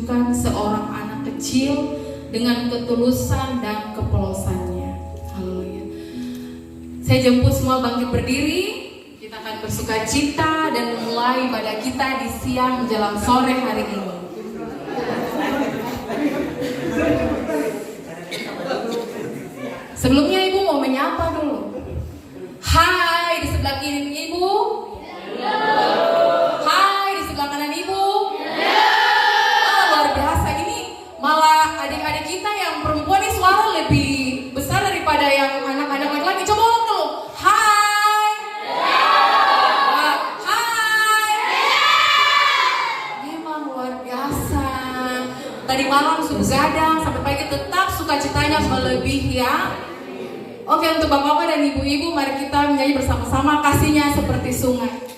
menunjukkan seorang anak kecil dengan ketulusan dan kepolosannya. Haleluya. Saya jemput semua bangkit berdiri. Kita akan bersuka cita dan memulai ibadah kita di siang menjelang sore hari ini. Sebelumnya Ibu mau menyapa dulu. Hai di sebelah kiri Ibu. Hai di sebelah kanan Ibu. Luar biasa, ini malah adik-adik kita yang perempuan ini suara lebih besar daripada yang anak-anak lagi. Coba ngomong dulu. Hai. Hai. Memang luar biasa. Tadi malam sudah gadang sampai pagi tetap sukacitanya melebihi ya. Oke, untuk bapak-bapak dan ibu-ibu, mari kita menyanyi bersama-sama Kasihnya Seperti Sungai.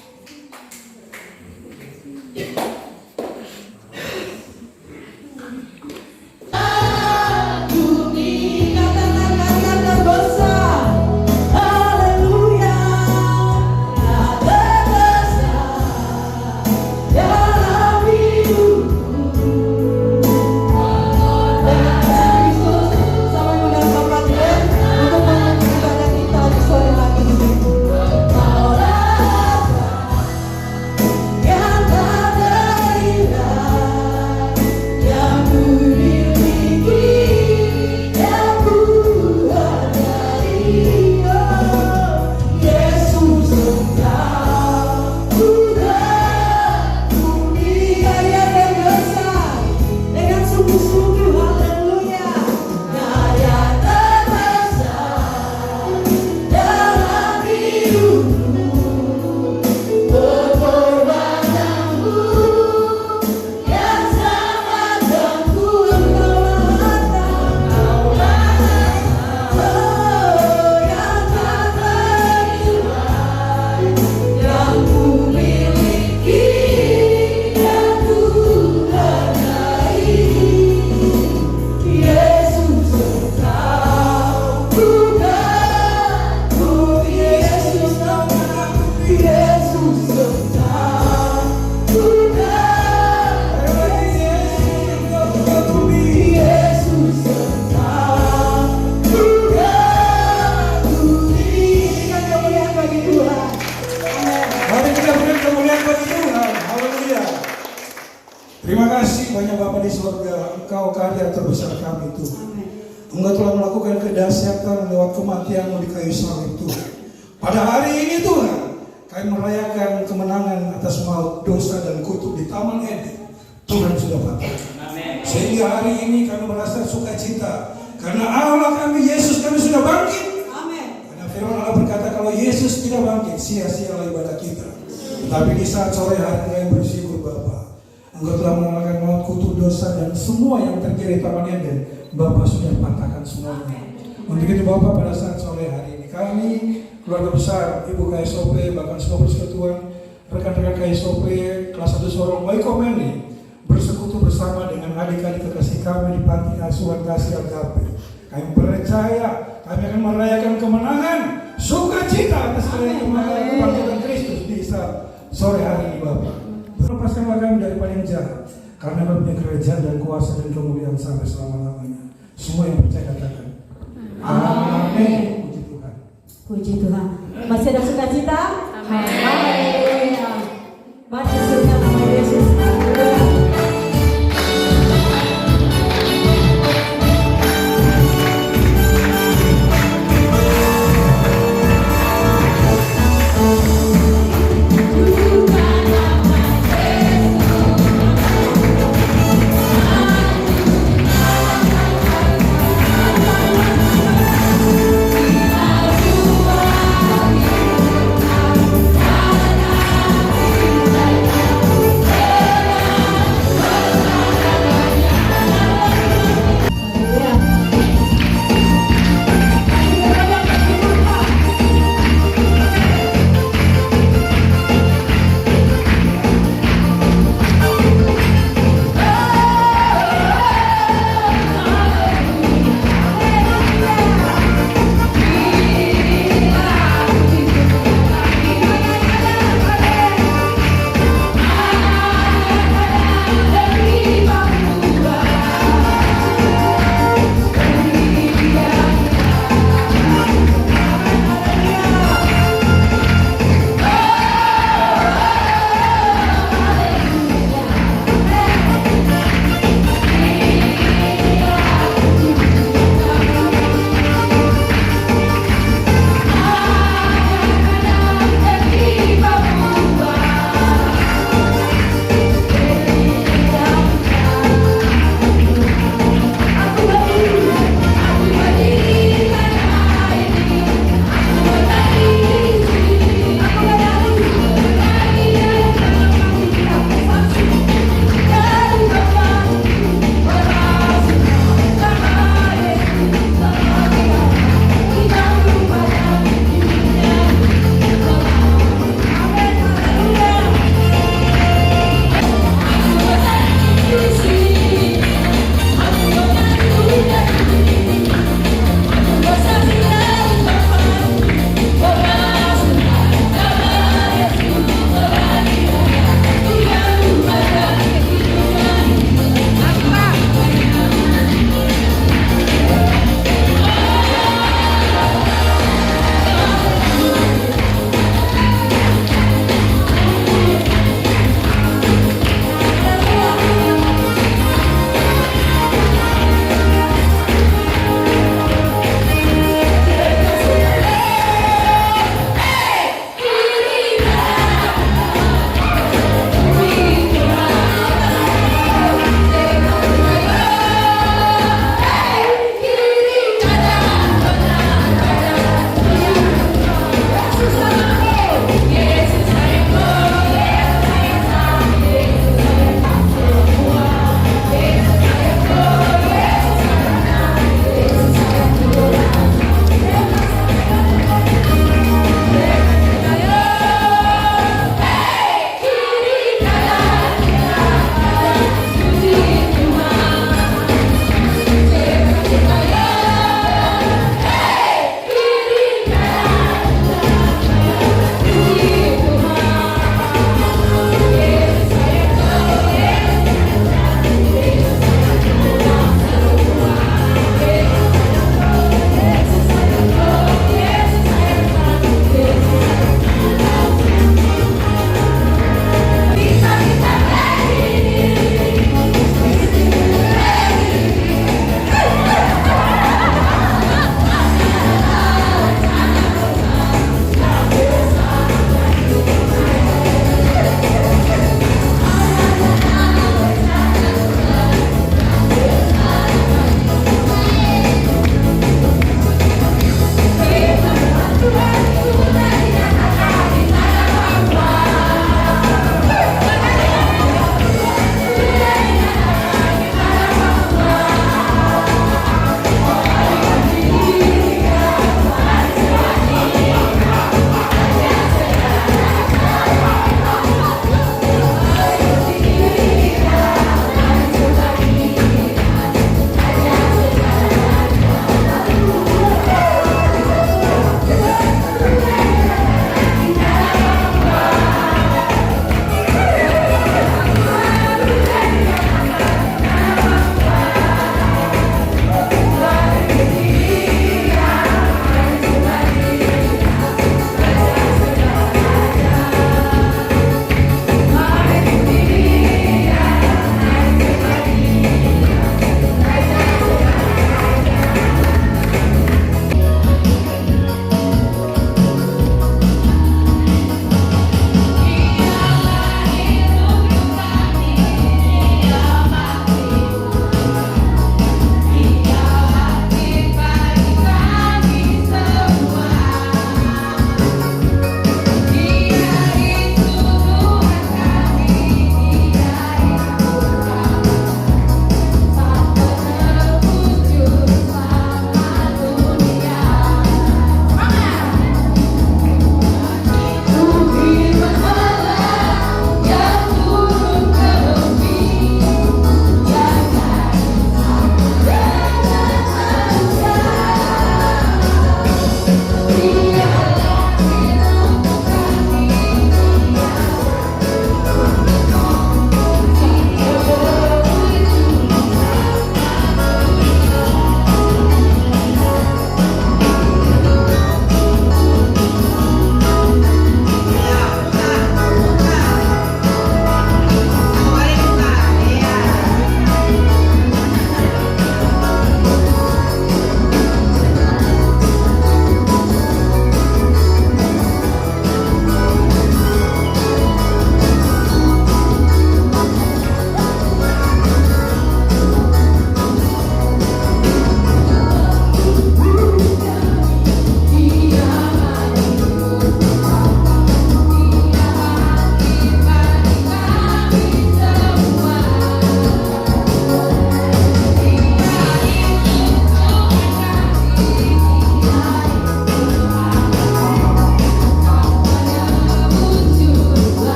Terima kasih banyak Bapa di surga, Engkau karya terbesar kami Tuhan. Engkau telah melakukan kedahsyatan lewat kematian-Mu di kayu salib Tuhan. Pada hari ini Tuhan, kami merayakan kemenangan atas maut, dosa dan kutuk di Taman Eden. Tuhan sudah patahkan. Sehingga hari ini kami merasa sukacita karena Allah kami, Yesus kami sudah bangkit. Karena firman Allah berkata kalau Yesus tidak bangkit, sia-sialah ibadah kita. Tapi di saat sore hari kami bersyukur Bapa, Engkau telah mengalahkan maut, kutuk, dosa dan semua yang terjadi di Taman Eden. Bapa sudah patahkan semuanya. Untuk itu Bapa, pada saat sore hari ini kami keluarga besar Ibu KSOP, bahkan semua persekutuan, rekan-rekan KSOP kelas 1 Sorong Waikomeni bersekutu bersama dengan adik-adik kekasih kami di Panti Asuhan Kasih Agape. Kami percaya kami akan merayakan kemenangan, sukacita atas kebangkitan Kristus di saat sore hari ini Bapa. Lepaskanlah kami dari paling jahat, karena Kau punya kerajaan dan kuasa dan kemuliaan sampai selama-lamanya. Semua yang percaya katakan amin. Puji Tuhan. Puji Tuhan. Masih ada sukacita? Amin. Haleluya. Mari surga nama Yesus. Hallelujah.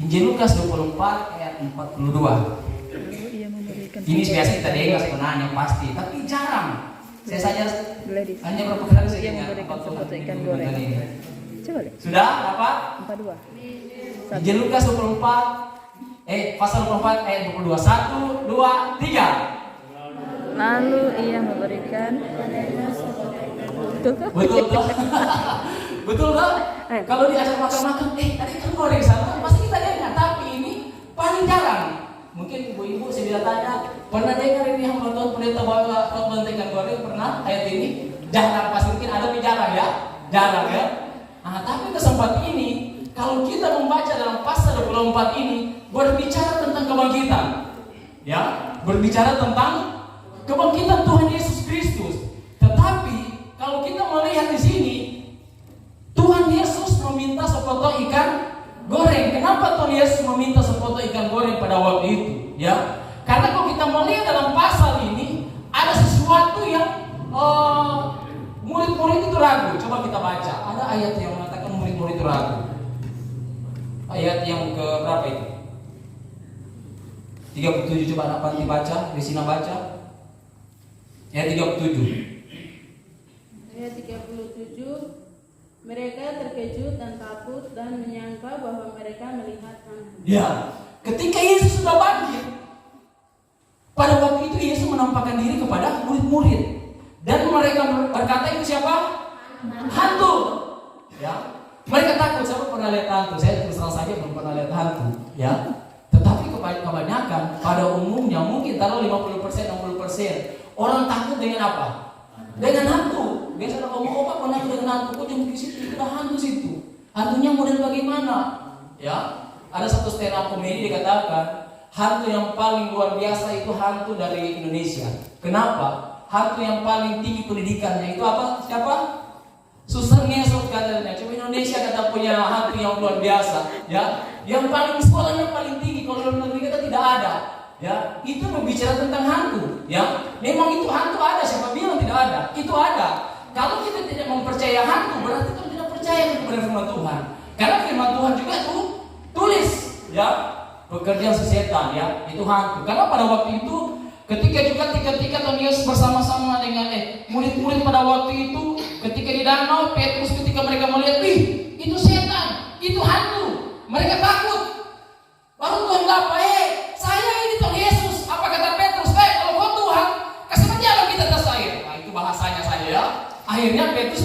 Injil Lukas 24 ayat 42. Ini biasa kita dengar sebenarnya pasti, tapi jarang. Saya saja hanya berapa kali saya dengar ikan goreng ini. Coba deh. Sudah apa? 42. Injil Lukas 24 pasal 24 ayat 22. 1, 2, 3. Lalu ia memberikan Betul toh? Betul toh? Kalau diajak makan-makan, tadi kan goreng sana, pasti kita dengar. Tapi ini paling jarang. Mungkin ibu-ibu saya bila tanya, pernah dengar ini hamba Tuhan pendeta bawa khotbah ikan goreng? Pernah ayat ini? Jarang, pasti mungkin ada tapi jarang ya. Jarang ya. Nah, tapi kesempatan ini, kalau kita membaca dalam pasal 24 ini, berbicara tentang kebangkitan. Ya, berbicara tentang kebangkitan Tuhan Yesus Kristus. Tetapi kalau kita melihat di sini, Tuhan Yesus meminta sepotong ikan goreng. Kenapa Tuhan Yesus meminta sepotong ikan goreng pada waktu itu? Ya, karena kalau kita melihat dalam pasal ini ada sesuatu yang murid-murid itu ragu. Coba kita baca. Ada ayat yang mengatakan murid-murid itu ragu. Ayat yang ke berapa itu? 37. Coba anak panti baca, Risina baca. Ayat 37. Ayat 37. Mereka terkejut dan takut dan menyangka bahwa mereka melihat hantu. Ya, ketika Yesus sudah bangkit, pada waktu itu Yesus menampakkan diri kepada murid-murid dan mereka berkata itu siapa? Hantu. Ya, mereka takut. Siapa pernah lihat hantu? Saya terus terang saja belum pernah lihat hantu. Ya, tetapi kebanyakan pada umumnya mungkin taruh 50%, 60% orang takut dengan apa? Dengan hantu. Biasa kalau mau obat pernah dengan hantu, kok jemput di situ, udah hantu situ. Hantunya model bagaimana? Ya, ada satu stand up komedi dikatakan hantu yang paling luar biasa itu hantu dari Indonesia. Kenapa? Hantu yang paling tinggi pendidikannya itu apa? Siapa? Suster ngesot katanya. Cuma Indonesia kata punya hantu yang luar biasa. Ya, yang paling sekolahnya paling tinggi. Kalau dalam negeri kita tidak ada. Ya, itu berbicara tentang hantu. Ya, memang itu hantu ada. Siapa bilang tidak ada? Itu ada. Kalau kita tidak mempercaya hantu, berarti kita tidak percaya kepada firman Tuhan. Karena firman Tuhan juga tulis, ya, pekerjaan si setan, ya, itu hantu. Karena pada waktu itu, ketika Tuhan Yesus bersama-sama dengan murid-murid pada waktu itu, ketika di danau, Petrus ketika mereka melihat, itu setan, itu hantu, mereka takut. Baru Tuhan apa? Saya ini Tuhan Yesus. Apa kata Petrus? Kalau kau Tuhan, kasih perjalanan kita atas air. Nah, itu bahasanya saja ya. Akhirnya Petrus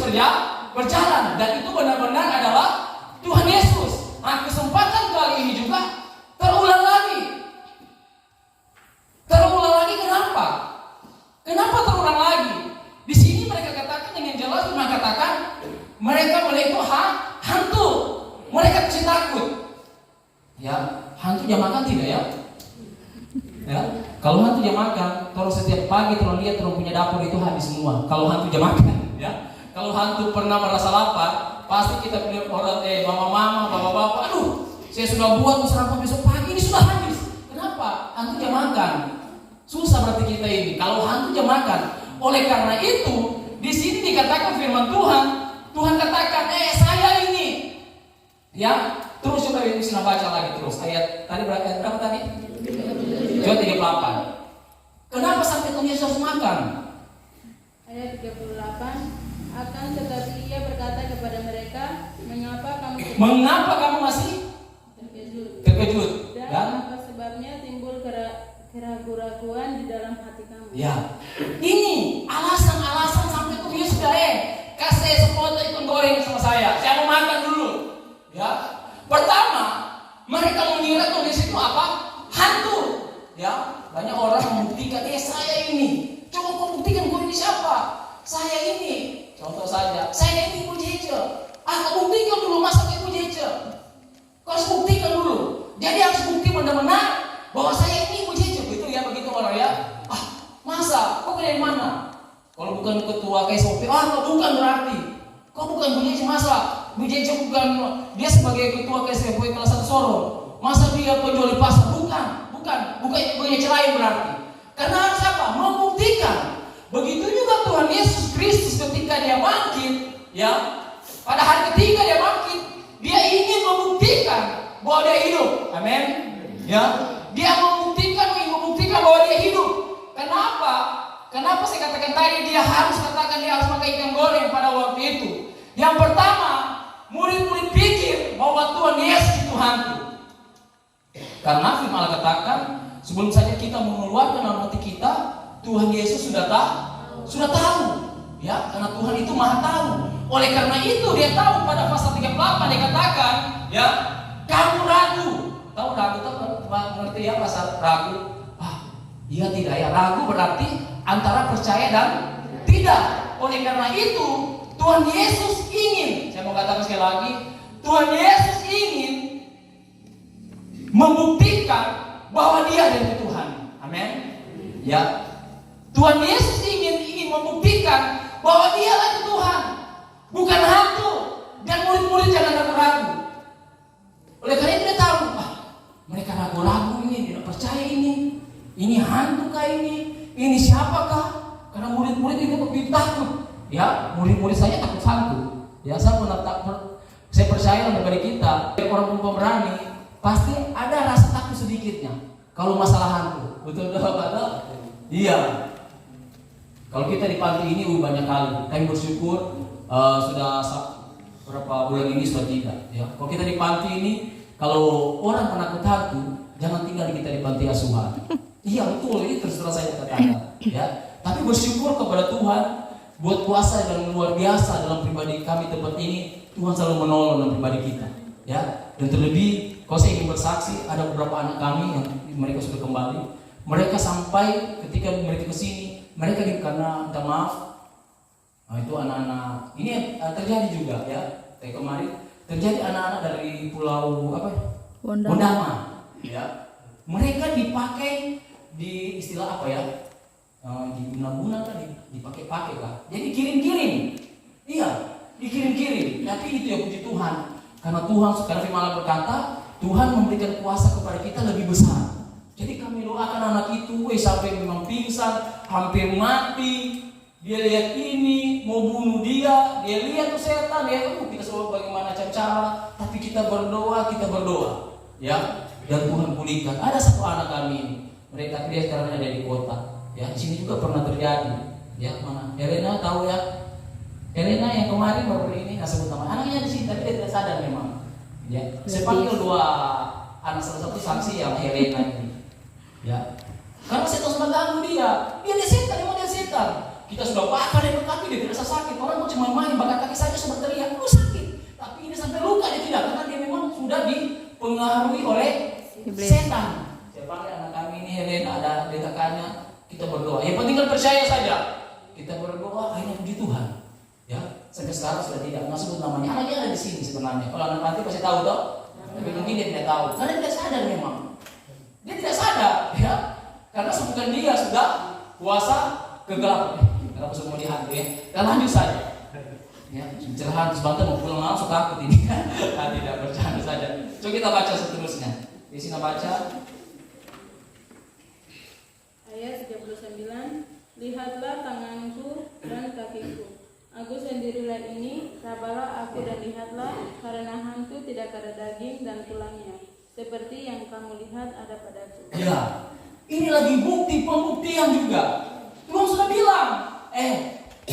berjalan dan itu benar-benar adalah Tuhan Yesus. Nah, kesempatan kali ini juga terulang lagi. Terulang lagi kenapa? Kenapa terulang lagi? Di sini mereka katakan dengan jelas, mereka katakan mereka melihat hantu. Mereka masih takut. Ya, hantu jam makan tidak ya? Ya, kalau hantu jam makan, kalau setiap pagi terus lihat terus punya dapur itu habis semua. Kalau hantu jam makan. Ya, kalau hantu pernah merasa lapar, pasti kita punya orang mama-mama, bapak-bapak, aduh, saya sudah buat sarapan besok pagi ini sudah habis. Kenapa? Hantu jam makan. Susah berarti kita ini. Kalau hantu jam makan. Oleh karena itu, di sini dikatakan firman Tuhan. Tuhan katakan, saya ini. Ya, terus coba bisa baca lagi terus ayat tadi berapa tadi? Coba 38. Kenapa sampai Tuhan Yesus harus makan? Ayat 38. Akan tetapi ia berkata kepada mereka, mengapa kamu masih terkejut? Dan apa sebabnya timbul keraguan-raguan di dalam hati kamu? Ya, ini alasan-alasan sampai Tuhan Yesus sudah kasih sepotong ikan goreng sama saya mau makan dulu. Ya, pertama mereka mengira Tuhan Yesus itu apa? Hantu. Ya, banyak orang membuktikan, saya ini. Coba kau buktikan gue ini siapa? Saya ini. Contoh saja, saya ini Ibu Jeje. Kau buktikan dulu masa Ibu Jeje. Kau harus buktikan dulu. Jadi harus bukti benar-benar bahwa saya ini Ibu Jeje. Begitu ya, begitu orang ya. Masa? Kau dari mana? Kalau bukan ketua KSOP, kau bukan berarti. Kau bukan Bu Jeje, masa? Bu Jeje bukan, dia sebagai ketua KSOP kelas 1 Soro. Masa dia penjual di pasar? Bukan cerai berarti. Karena harus apa? Membuktikan. Begitu juga Tuhan Yesus Kristus ketika dia bangkit, ya, pada hari ketiga dia bangkit, dia ingin membuktikan bahwa dia hidup. Amin. Ya, dia membuktikan bahwa dia hidup. Kenapa? Kenapa saya katakan tadi dia harus pakai ikan goreng pada waktu itu? Yang pertama, murid-murid pikir bahwa Tuhan Yesus itu hantu. Karena firman Allah katakan, sebelum saja kita mengeluarkan dalam hati kita, Tuhan Yesus sudah tahu. Ya, karena Tuhan itu Maha tahu. Oleh karena itu dia tahu pada pasal 38 dia katakan, ya, kamu ragu. Tahu ragu mengerti ya pasal ragu? Iya tidak ya, ragu berarti antara percaya dan tidak. Oleh karena itu Tuhan Yesus ingin, saya mau katakan sekali lagi, Tuhan Yesus ingin membuktikan bahwa dia adalah Tuhan. Amin. Ya. Tuhan Yesus ingin membuktikan bahwa dialah Tuhan, bukan hantu. Dan murid-murid jangan ragu-ragu. Oleh karena itu dia tahu, mereka ragu-ragu ini, tidak percaya ini hantu kah ini siapakah? Karena murid-murid itu begitu takut. Ya, murid-murid saya takut hantu. Ya, saya percaya dalam pribadi kita, orang pemberani pasti ada rasa takut sedikitnya kalau masalah hantu. Betul betul? Iya. Kalau kita di panti ini banyak kali, kami bersyukur sudah berapa bulan ini sudah tidak. Ya, kalau kita di panti ini, kalau orang penakut hantu, jangan tinggal kita di panti asuhan. Iya betul, ini terus saya katakan. Ya, tapi bersyukur kepada Tuhan buat kuasa yang luar biasa dalam pribadi kami tempat ini. Tuhan selalu menolong dalam pribadi kita. Ya, dan terlebih, kalau saya ingin bersaksi, ada beberapa anak kami yang mereka sudah kembali. Mereka sampai ketika mereka kesini, mereka karena minta maaf. Nah, itu anak-anak ini terjadi juga ya. Kayak kemarin terjadi anak-anak dari pulau Bondama. Ya, mereka dipakai di istilah apa ya? Diguna-guna kan, dipakai-pakai lah. Jadi kirim-kirim. Iya, dikirim-kirim. Tapi itu ya puji Tuhan. Karena Tuhan sekarang firman Allah berkata, Tuhan memberikan kuasa kepada kita lebih besar. Jadi kami doakan anak itu sampai memang pingsan, hampir mati. Dia lihat ini, mau bunuh dia lihat tuh setan, kita selalu bagaimana cara, tapi kita berdoa. Ya, dan Tuhan pulihkan. Ada satu anak kami ini, mereka dia sekarang ada di kota. Ya, di sini juga pernah terjadi. Ya, mana? Helena tahu ya? Helena yang kemarin baru ini sebut nama. Anaknya di sini tapi dia tidak sadar memang. Ya, saya panggil dua anak, salah satu saksi yang Helena ini. Ya, karena setan sudah ganggu dia setan, memang dia setan. Kita sudah bakar dia kaki, dia tidak sakit. Orang cuma main bakar kaki saja sudah teriak, sakit. Tapi ini sampai luka dia tidak, karena dia memang sudah dipengaruhi oleh setan. Saya panggil anak kami ini Helena, ada ledakannya. Kita berdoa. Yang penting kan percaya saja. Kita berdoa, akhirnya puji Tuhan. Ya, sampai sekarang sudah tidak sebut namanya. Anaknya ada di sini sebenarnya. Kalau anak mati pasti tahu toh. Tapi mungkin dia tidak tahu. Karena dia tidak sadar memang. Dia tidak sadar, ya. Karena bukan dia sudah kuasa kegelapan. Kenapa semua dihantu ya? Dan lanjut saja. Ya, pencerahan sebentar mau pulang langsung takut ini. Tidak bercanda saja. Coba kita baca seterusnya. Di sini baca. Ayat 39, lihatlah tanganku dan kakiku. Aku sendirilah ini, sabarlah aku dan lihatlah, karena hantu tidak ada daging dan tulangnya, seperti yang kamu lihat ada padaku. Ya, ini lagi pembuktian juga. Tuhan sudah bilang,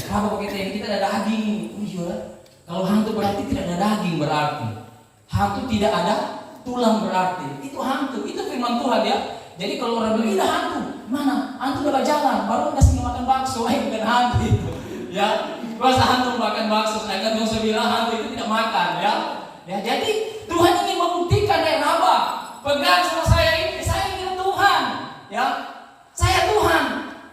kalau kita ada daging. Iya, kalau hantu berarti tidak ada daging berarti. Hantu tidak ada tulang berarti. Itu hantu, itu firman Tuhan ya. Jadi kalau orang bilang, ini hantu. Mana? Hantu udah jalan, baru kasih makan bakso, bukan hantu itu. Ya, bahasa hantu makan bakso, sedangkan Tuhan bilang hantu itu tidak makan, ya. Ya, jadi Tuhan ingin membuktikan apa? Pegang sama saya ini Tuhan, ya. Saya Tuhan.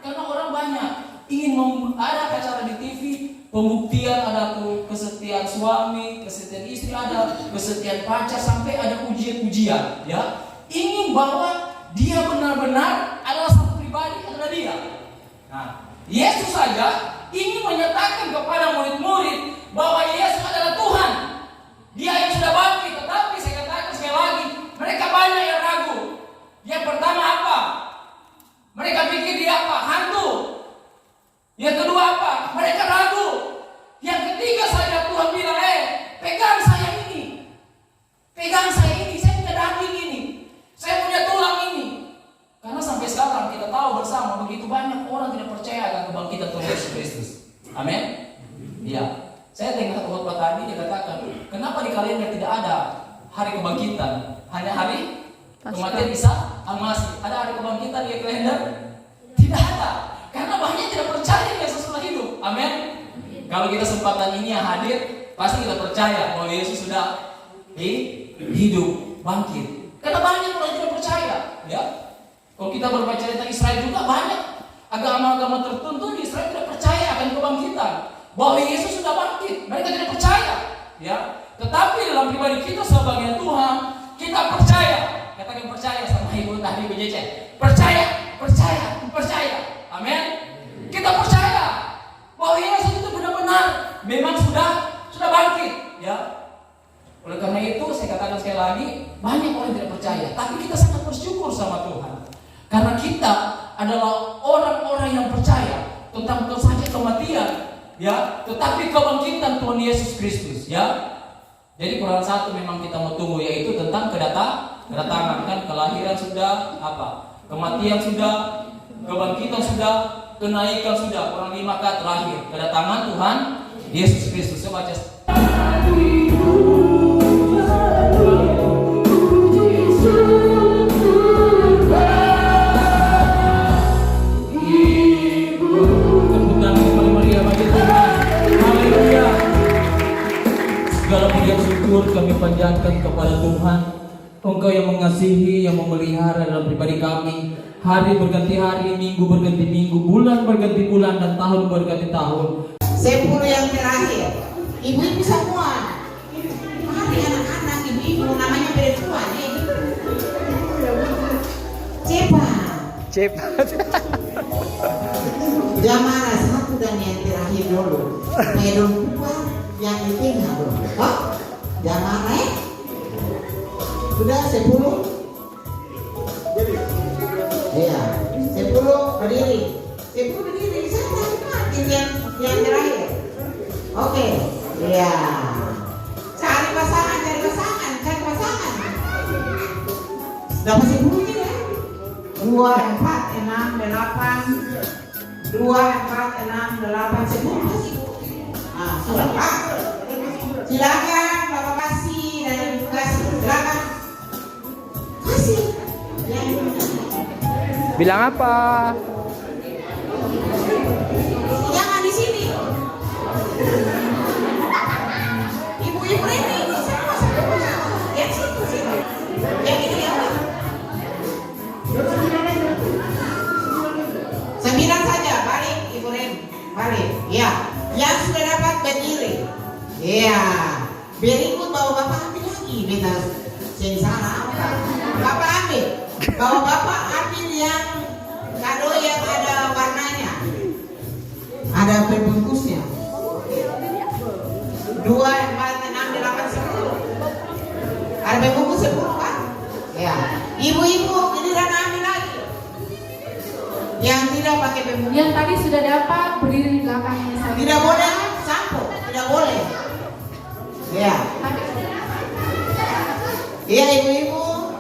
Karena orang banyak ingin ada acara di TV, pembuktian ada tuh kesetiaan suami, kesetiaan istri, ada kesetiaan pacar, sampai ada ujian-ujian, ya. Ingin bahwa dia benar-benar adalah satu pribadi, adalah dia. Nah, Yesus saja ingin menyatakan kepada murid-murid bahwa Yesus adalah Tuhan. Dia yang sudah bangkit, tetapi saya katakan sekali lagi, mereka banyak yang ragu. Yang pertama apa? Mereka pikir dia apa? Hantu. Yang kedua apa? Mereka ragu. Yang ketiga saja Tuhan bilang, pegang saya ini. Pegang saya ini, saya tidak hari kebangkitan, hanya hari kematian Isa Al-Masih. Ada hari kebangkitan di kalender? Tidak ada. Karena banyak tidak percaya Yesus sudah hidup. Amin. Kalau kita kesempatan ini yang hadir, pasti kita percaya bahwa Yesus sudah hidup, bangkit. Karena banyak orang tidak percaya, ya. Kalau kita berbaca cerita Israel juga banyak agama-agama tertentu di Israel tidak percaya akan kebangkitan, bahwa Yesus sudah bangkit. Mereka tidak percaya, ya. Tetapi dalam pribadi kita sebagai Tuhan, kita percaya. Katakan percaya sama ibu tadi BJC. Percaya, percaya, percaya. Amin. Kita percaya bahwa Yesus itu benar-benar memang sudah bangkit, ya. Oleh karena itu saya katakan sekali lagi, banyak orang tidak percaya, tapi kita sangat bersyukur sama Tuhan. Karena kita adalah orang-orang yang percaya tentang bukan saja kematian, ya, tetapi kebangkitan Tuhan Yesus Kristus, ya. Jadi Quran 1 memang kita mau tunggu, yaitu tentang kedatangan, kan kelahiran sudah, kematian sudah, kebangkitan sudah, kenaikan sudah. Quran 5 terakhir, kedatangan Tuhan Yesus Kristus. Saya baca. Segala puji syukur kami panjatkan kepada Tuhan, Engkau yang mengasihi, yang memelihara dalam pribadi kami. Hari berganti hari, minggu berganti minggu, bulan berganti bulan, dan tahun berganti tahun. 10 yang terakhir, ibu-ibu semua, mari anak-anak, ibu-ibu, namanya perempuan, cepat. Jamara 1 dan yang terakhir dulu, medon 2 yang di tengah dulu. Oh, Jamara, sudah 10. Iya, 10 berdiri. 10 berdiri, saya yang terakhir. Oke, iya. Cari pasangan. Dapat 10 ini ya? 2, 4, 6, 8. 2, 4, 6, 8, 10 masih. Nah, sudah Pak. Silakan Bapak kasih dan Ibu kasih. Silakan. Kasih. Bilang apa? Jangan di sini. Ibu-ibu ini semua. Yang situ. Yang ini ya Pak. 9 saja. Balik Ibu Ren. Balik. Ya. Yang sudah dapat berdiri. Ya. Berikut bawa Bapak ambil lagi. Beta sengsara apa? Bapak ambil. Bawa Bapak ambil yang kado yang ada warnanya. Ada pembungkusnya. 2, 4, 6, 8, 10. Ada pembungkus 10 kan? Ya. Ibu-ibu, giliran ambil lagi. Yang tidak pakai pembungkus. Yang tadi sudah dapat berdiri di belakangnya saya. Tidak boleh campur, tidak boleh. Ya. Iya ibu-ibu.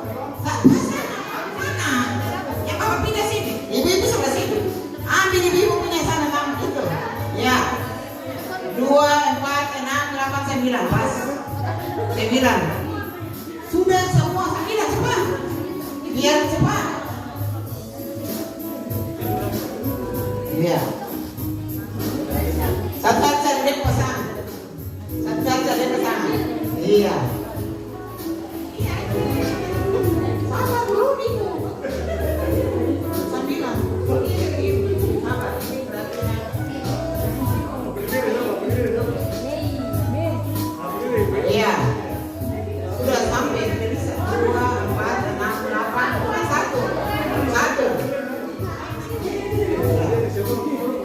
Mana? Yang Bapak pindah sini. Ibu-ibu sebelah sini. Ambil ibu-ibu punya sana kamu itu. Ya. 2, 4, 6, 8, 9 pas. 9. Sudah semua 9 cepat. Biar cepat. Iya. Satu dia pasang. Iya. Sama dulu ibu. 9. Iya. Sudah sampai. 2, 4, 6, 8, 1.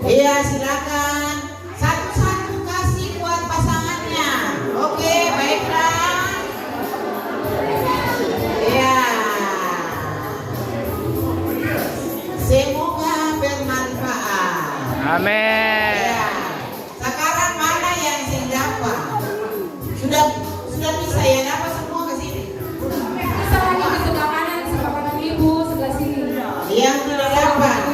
Iya, silakan. Satu-satu kasih buat pasangannya. Oke, baiklah. Iya. Semoga bermanfaat. Amin. Iya. Sekarang mana yang dapat? Sudah bisa ya dapat semua ke sini. Bisa lagi di sebelah kanan ibu, sebelah sini. Yang tidak dapat.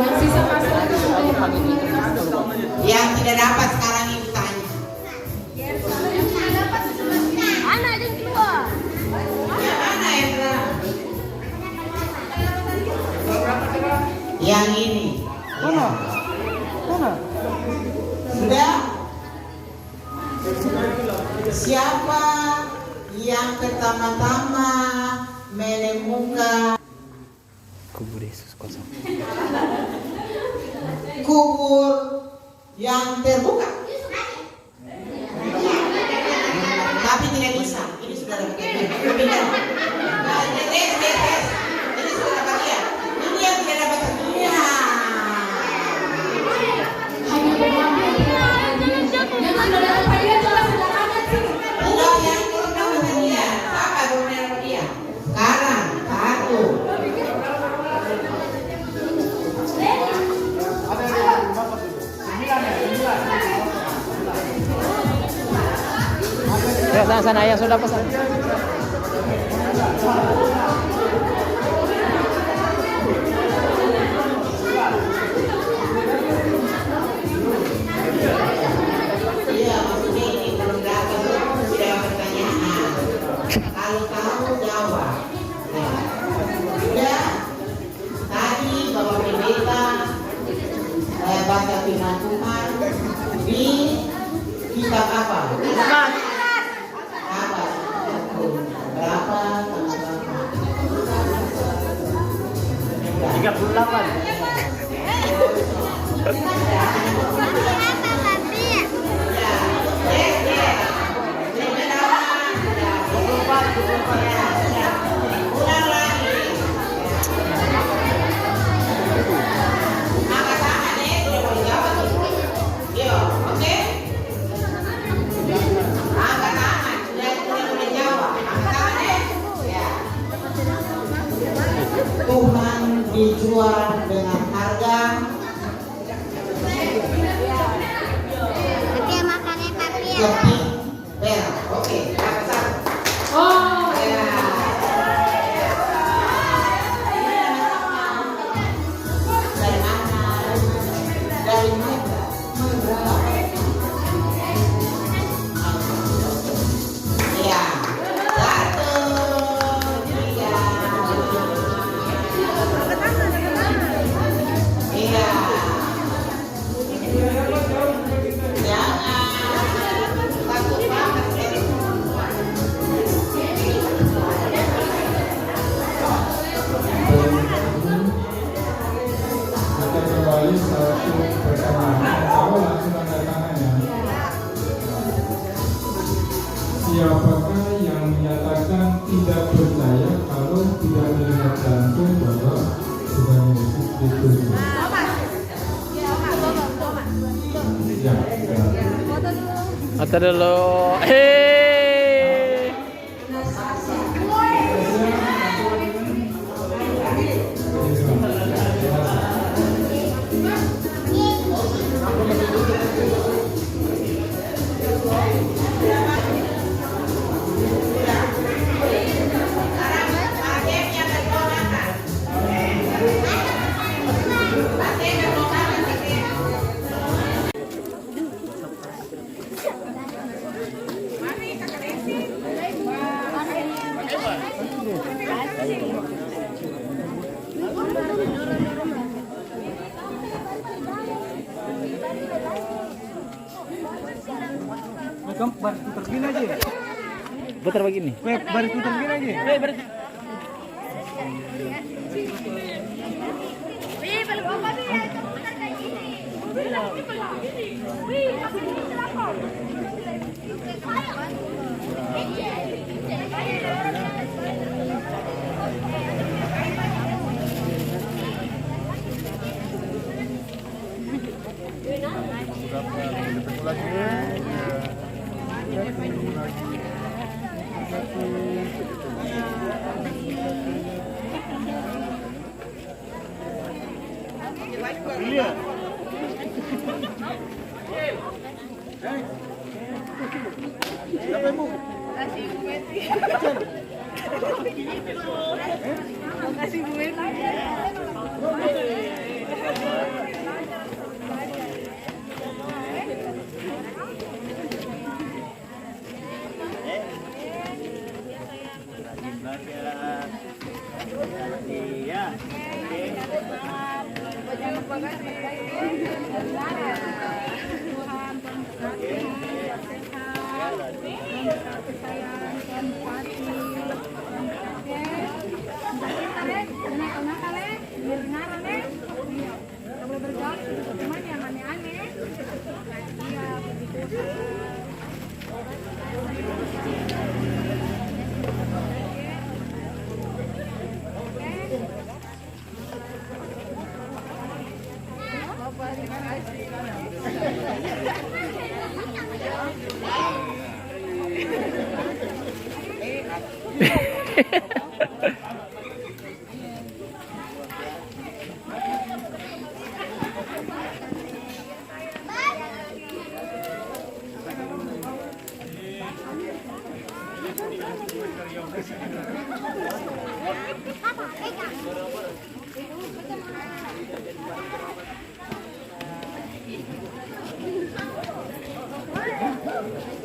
Yang sisa pasang itu sudah dipakai. Yang tidak dapat sekarang ibu tanya. Yang ini. Mana? Mana? Sudah? Siapa yang pertama-tama menemukan Kubur Yesus kosong. kubur yang terbuka? Tapi tidak bisa. Ini sudah dapat bagian. Nah, ini sudah dapat bagian. Ini yang tidak dapat bagian. Hanya bermain. Yang sudah dapat hadiah coba sebelah kanan sini. Enggak, yang belum dapat bagian. Apa belum dapat bagian? Kanan, satu. Ya, sana yang sudah pesan. Iya, maksudnya ini belum dapat tidak pertanyaan. Kalau tahu jawab. Ya. Sudah. Tadi Bapak Pendeta baca firman Tuhan di kitab apa? Apa? Berapa? Tanggal berapa? 38. Tuhan dijual dengan harga keping perak. Oke, dapat satu. Oh, Ya. Dari mana? Dari mana? Ya, satu, tiga. Iya. Jangan takut banget. Kita kembali satu pertanyaan. Kalau langsung tanda tangannya. Siapakah yang menyatakan tidak percaya kalau tidak melihat langsung bahwa Tuhan Yesus diturunkan? Ya, Foto dulu. Hei. Putar begini. baris putar gini aja. Thank you.